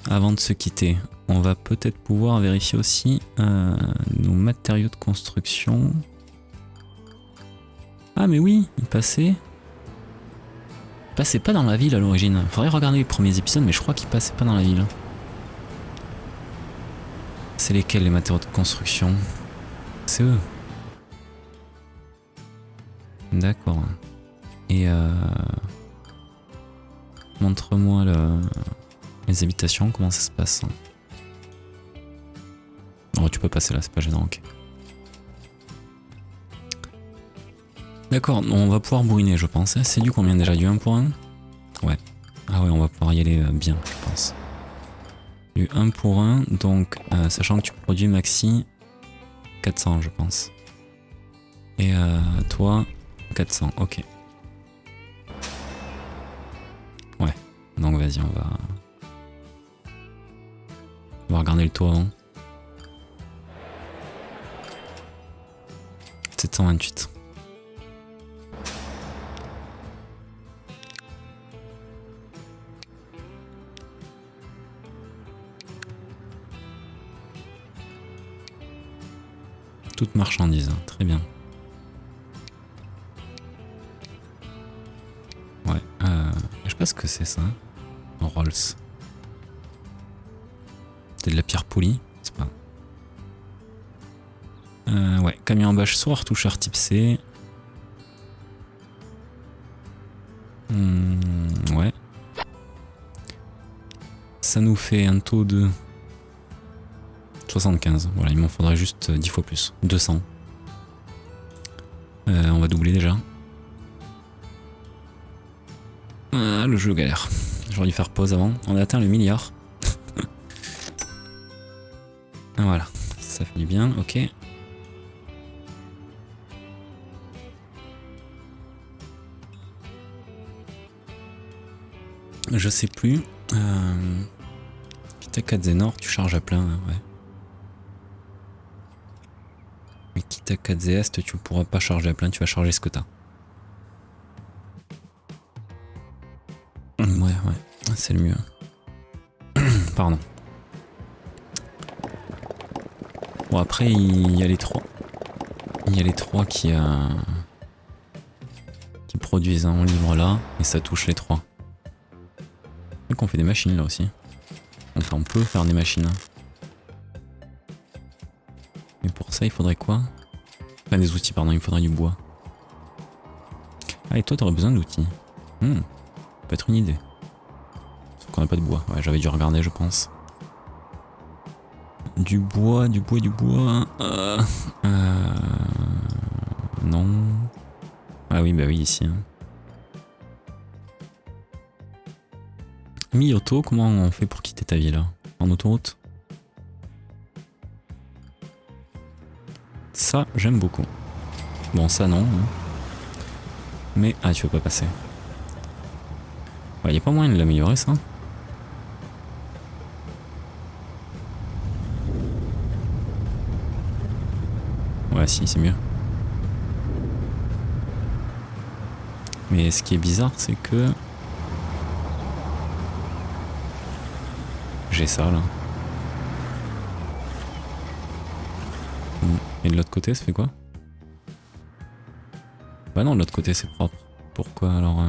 Avant de se quitter, on va peut-être pouvoir vérifier aussi nos matériaux de construction. Ah mais oui, il passait pas dans la ville à l'origine. Faudrait regarder les premiers épisodes, mais je crois qu'il passait pas dans la ville. C'est lesquels les matériaux de construction? C'est eux. D'accord. Et montre-moi les habitations, comment ça se passe. Oh, tu peux passer là, c'est pas gênant, ok. D'accord, on va pouvoir bourriner, je pense. C'est du combien déjà? Du 1 pour 1? Ouais. Ah ouais, on va pouvoir y aller bien, je pense. Du 1 pour 1, donc sachant que tu produis maxi 400, je pense. Et toi, 400, ok. Ouais, donc vas-y, on va regarder le taux avant. 728. Toute marchandise, très bien. Ouais, je sais pas ce que c'est ça. Rolls. C'est de la pierre polie, c'est pas. Ouais, camion en bâche soir, toucheur type C. Ouais. Ça nous fait un taux de 75. Voilà, il m'en faudrait juste 10 fois plus. 200. On va doubler déjà. Ah, le jeu galère. J'aurais dû faire pause avant. On a atteint le milliard. Voilà, ça fait du bien, ok. Je sais plus. Kitakadze Nord, tu charges à plein, ouais. Mais Kitakadze Est, tu pourras pas charger à plein, tu vas charger ce que t'as. Ouais, c'est le mieux. Pardon. Bon, après, il y a les trois. Il y a les trois qui produisent un livre là, et ça touche les trois. Donc on fait des machines là aussi. Enfin, on peut faire des machines. Mais pour ça, il faudrait quoi? Enfin, des outils, pardon, il faudrait du bois. Ah, et toi, t'aurais besoin d'outils. Ça peut être une idée. Sauf qu'on n'a pas de bois. Ouais, j'avais dû regarder, je pense. Du bois. Non. Ah oui, bah oui, ici. Hein. Mi-auto, comment on fait pour quitter ta ville? En autoroute? Ça, j'aime beaucoup. Bon, ça non. Hein. Mais... Ah, tu veux pas passer. Ouais, y a pas moyen de l'améliorer, ça? Ouais, si, c'est mieux. Mais ce qui est bizarre, c'est que... J'ai ça, là. Et de l'autre côté, ça fait quoi? Bah non, de l'autre côté, c'est propre. Pourquoi, alors...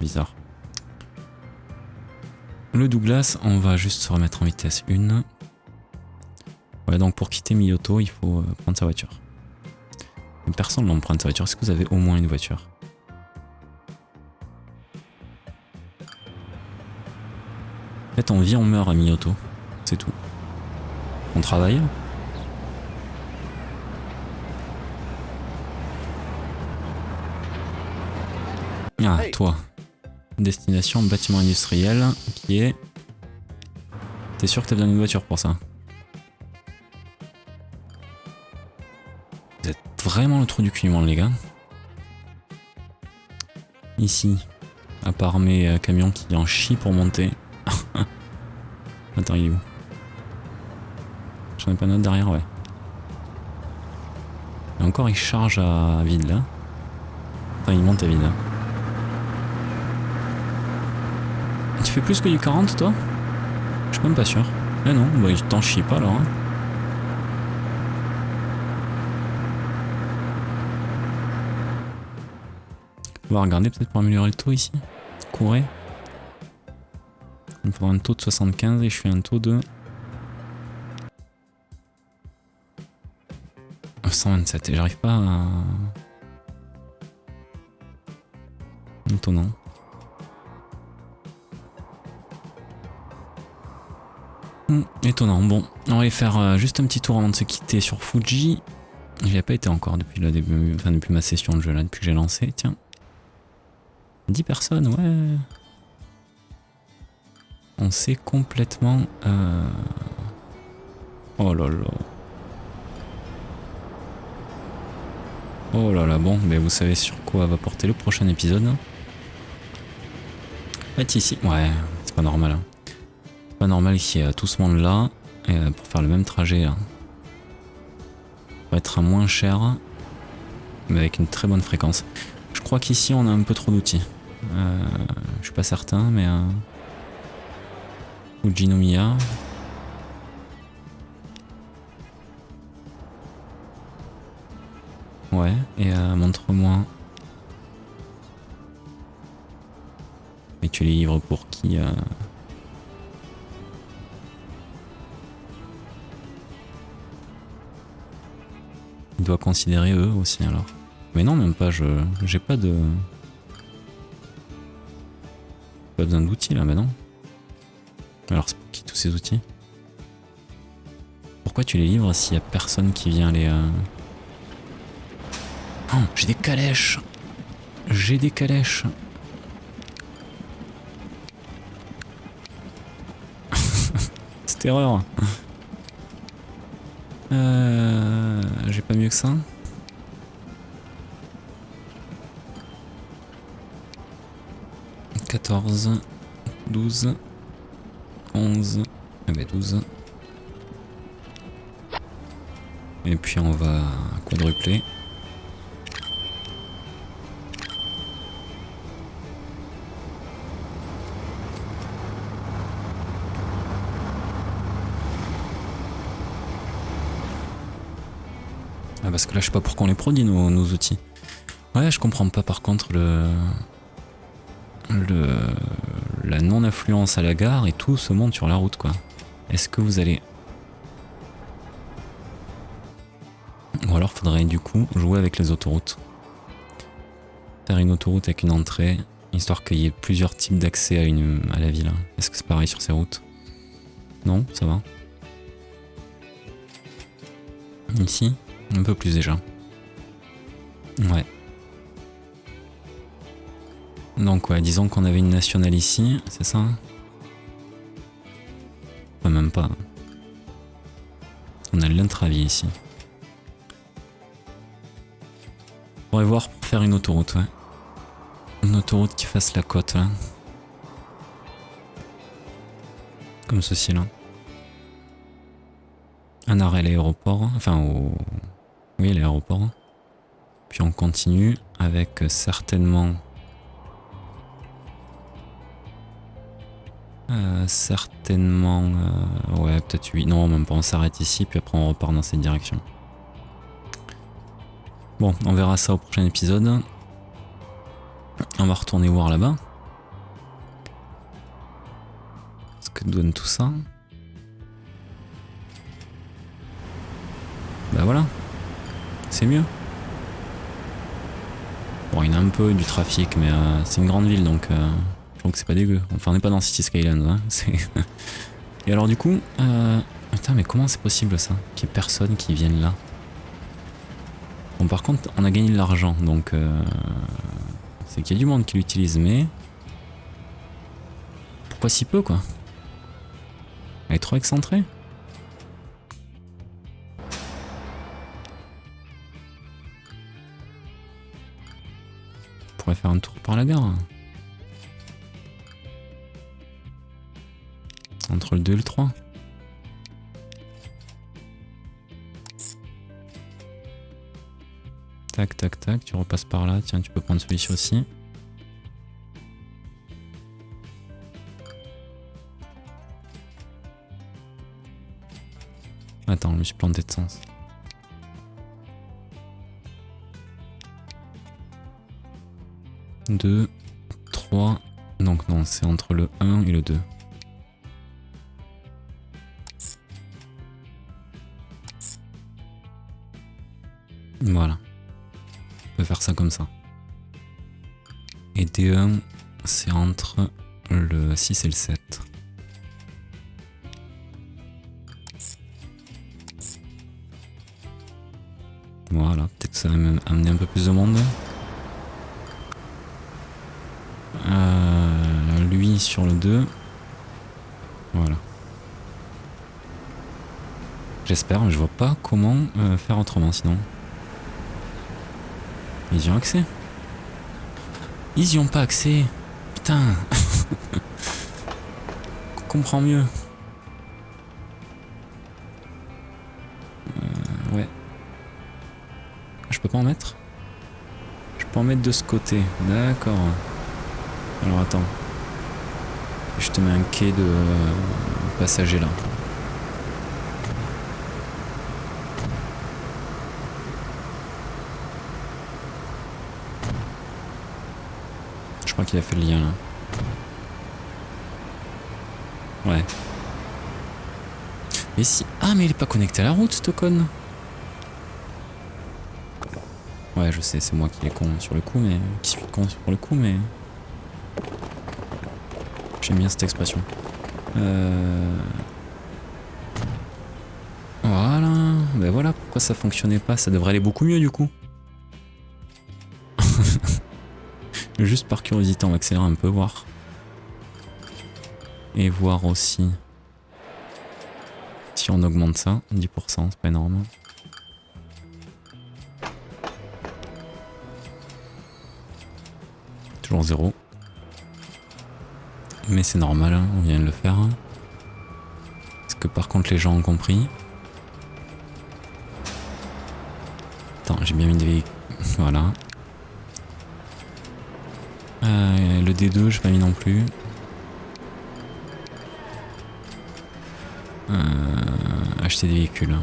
Bizarre. Le Douglas, on va juste se remettre en vitesse 1. Ouais, donc pour quitter Mi-auto, il faut prendre sa voiture. Mais personne ne prendre sa voiture. Est-ce que vous avez au moins une voiture? En fait, on vit, on meurt à Mi-auto. C'est tout. On travaille. Ah, toi. Destination bâtiment industriel, qui est... T'es sûr que t'as besoin d'une voiture pour ça? Vous êtes vraiment le trou du cul, les gars. Ici, à part mes camions qui en chient pour monter. Attends, il est où? J'en ai pas un autre derrière, ouais. Et encore, il charge à vide, là. Attends, il monte à vide. Tu fais plus que du 40, toi? Je suis même pas sûr. Eh non, bah, il t'en chie pas, alors. Hein. On va regarder peut-être pour améliorer le taux ici. Courez. Il me faudra un taux de 75 et je fais un taux de... 127 et j'arrive pas à... Étonnant. Étonnant. Bon, on va aller faire juste un petit tour avant de se quitter sur Fuji. J'y ai pas été encore depuis le début, enfin depuis ma session de jeu là, depuis que j'ai lancé. Tiens. 10 personnes, ouais. On s'est complètement... Oh là là. Oh là là, bon, mais vous savez sur quoi va porter le prochain épisode. En fait ici, ouais, c'est pas normal. Hein. C'est pas normal qu'il y ait tout ce monde là pour faire le même trajet. Là. Ça va être à moins cher, mais avec une très bonne fréquence. Je crois qu'ici on a un peu trop d'outils. Je suis pas certain, mais... Fujinomiya. Ouais, et montre-moi. Et tu les livres pour qui Il doit considérer eux aussi alors. Mais non, même pas, j'ai pas de... Pas besoin d'outils là, mais non. Alors c'est pour qui tous ces outils? Pourquoi tu les livres s'il y a personne qui vient les... Oh, j'ai des calèches! J'ai des calèches! Cette erreur! J'ai pas mieux que ça. « 14, 12, 11, eh ben 12. Et puis on va quadrupler. Ah parce que là je sais pas pourquoi on les produit nos outils. Ouais, je comprends pas par contre la non-affluence à la gare et tout se monte sur la route quoi. Est-ce que vous allez... Ou alors faudrait du coup jouer avec les autoroutes. Faire une autoroute avec une entrée, histoire qu'il y ait plusieurs types d'accès à la ville. Est-ce que c'est pareil sur ces routes? Non, ça va. Ici, un peu plus déjà. Ouais. Donc ouais, disons qu'on avait une nationale ici, c'est ça? Enfin, même pas. On a l'intravier ici. On pourrait voir pour faire une autoroute, ouais. Une autoroute qui fasse la côte, là. Comme ceci, là. Un arrêt à l'aéroport, enfin au... Oui, l'aéroport. Puis on continue avec certainement... ouais, peut-être 8. Non, même pas, on s'arrête ici, puis après on repart dans cette direction. Bon, on verra ça au prochain épisode. On va retourner voir là-bas. Ce que donne tout ça. Bah voilà. C'est mieux. Bon, il y en a un peu du trafic, mais c'est une grande ville, donc je trouve que c'est pas dégueu. Enfin, on n'est pas dans City Skylines, hein. Et alors du coup... Putain, mais comment c'est possible ça? Qu'il y ait personne qui vienne là? Bon, par contre, on a gagné de l'argent, donc... c'est qu'il y a du monde qui l'utilise, mais... Pourquoi si peu, quoi? Elle est trop excentrée. On pourrait faire un tour par la gare. Entre le 2 et le 3. Tac, tac, tac, tu repasses par là. Tiens, tu peux prendre celui-ci aussi. Attends, je me suis planté de sens. Deux, 3. Donc non, c'est entre le 1 et le 2. Voilà. On peut faire ça comme ça. Et D1, c'est entre le 6 et le 7. Voilà, peut-être que ça va même amener un peu plus de monde. Lui sur le 2. Voilà. J'espère, mais je vois pas comment faire autrement sinon. Ils y ont accès. Ils y ont pas accès. Putain. On comprend mieux. Ouais. Je peux pas en mettre? Je peux en mettre de ce côté. D'accord. Alors attends. Je te mets un quai de passagers là. Je crois qu'il a fait le lien là. Ouais. Mais si... Ah mais il est pas connecté à la route, ce con. Ouais, je sais, c'est moi qui est con sur le coup, mais... Qui suis con sur le coup, mais... J'aime bien cette expression. Voilà. Ben voilà pourquoi ça fonctionnait pas. Ça devrait aller beaucoup mieux du coup. Juste par curiosité, on va accélérer un peu, voir. Et voir aussi... Si on augmente ça, 10%, c'est pas énorme. Toujours 0. Mais c'est normal, hein, on vient de le faire. Est-ce que par contre les gens ont compris? Attends, j'ai bien mis des véhicules. Voilà. Le D2, je n'ai pas mis non plus. Acheter des véhicules.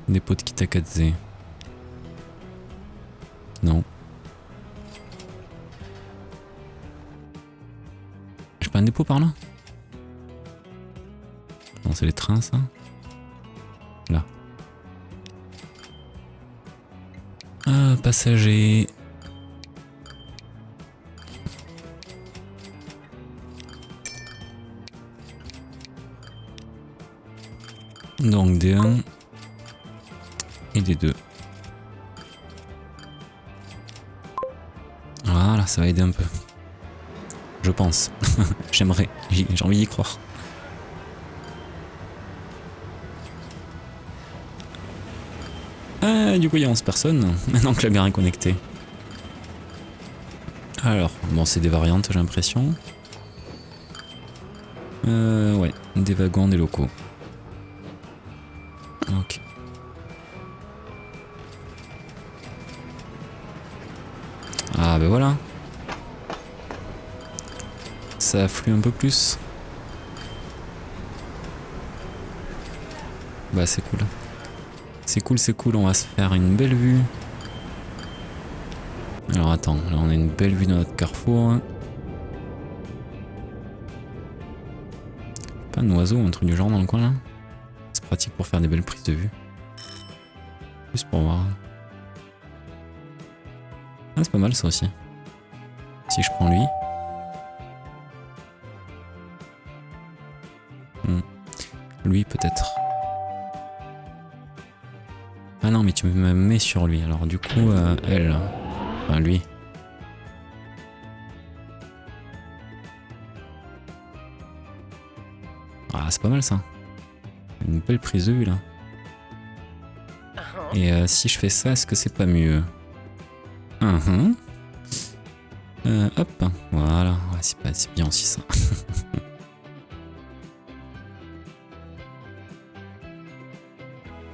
Dépôt de Kitakadze. Non. J'ai pas un dépôt par là? Non, c'est les trains ça. Là. Passagers. Donc D1 et D2. Voilà, ça va aider un peu. Je pense. J'aimerais. J'ai envie d'y croire. Ah, du coup, il y a 11 personnes. Maintenant que la gare est connectée. Alors, bon, c'est des variantes, j'ai l'impression. Ouais, des wagons, des locaux. Ok. Ah, ben voilà. Ça afflue un peu plus. Bah, c'est cool. C'est cool, on va se faire une belle vue. Alors attends, là on a une belle vue dans notre carrefour. Pas un oiseau ou un truc du genre dans le coin là? C'est pratique pour faire des belles prises de vue. Juste pour voir. Ah, c'est pas mal ça aussi. Si je prends lui. Lui peut-être. Ah non, mais tu me mets sur lui. Alors du coup, elle. Enfin, lui. Ah, c'est pas mal ça. Une belle prise de vue là. Et si je fais ça, est-ce que c'est pas mieux? Hop, voilà. Ouais, c'est bien aussi ça.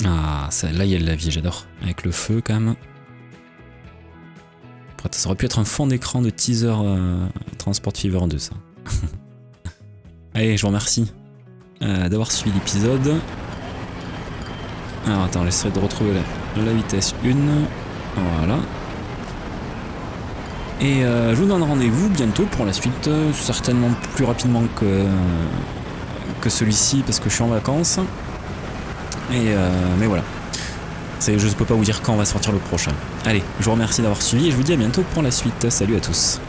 Ah, ça, là il y a de la vie, j'adore. Avec le feu quand même. Ça aurait pu être un fond d'écran de teaser Transport Fever 2 ça. Allez, je vous remercie d'avoir suivi l'épisode. Alors attends, j'essaierai de retrouver la vitesse 1. Voilà. Et je vous donne rendez-vous bientôt pour la suite, certainement plus rapidement que celui-ci parce que je suis en vacances. Et mais voilà. Je ne peux pas vous dire quand on va sortir le prochain. Allez, je vous remercie d'avoir suivi et je vous dis à bientôt pour la suite. Salut à tous.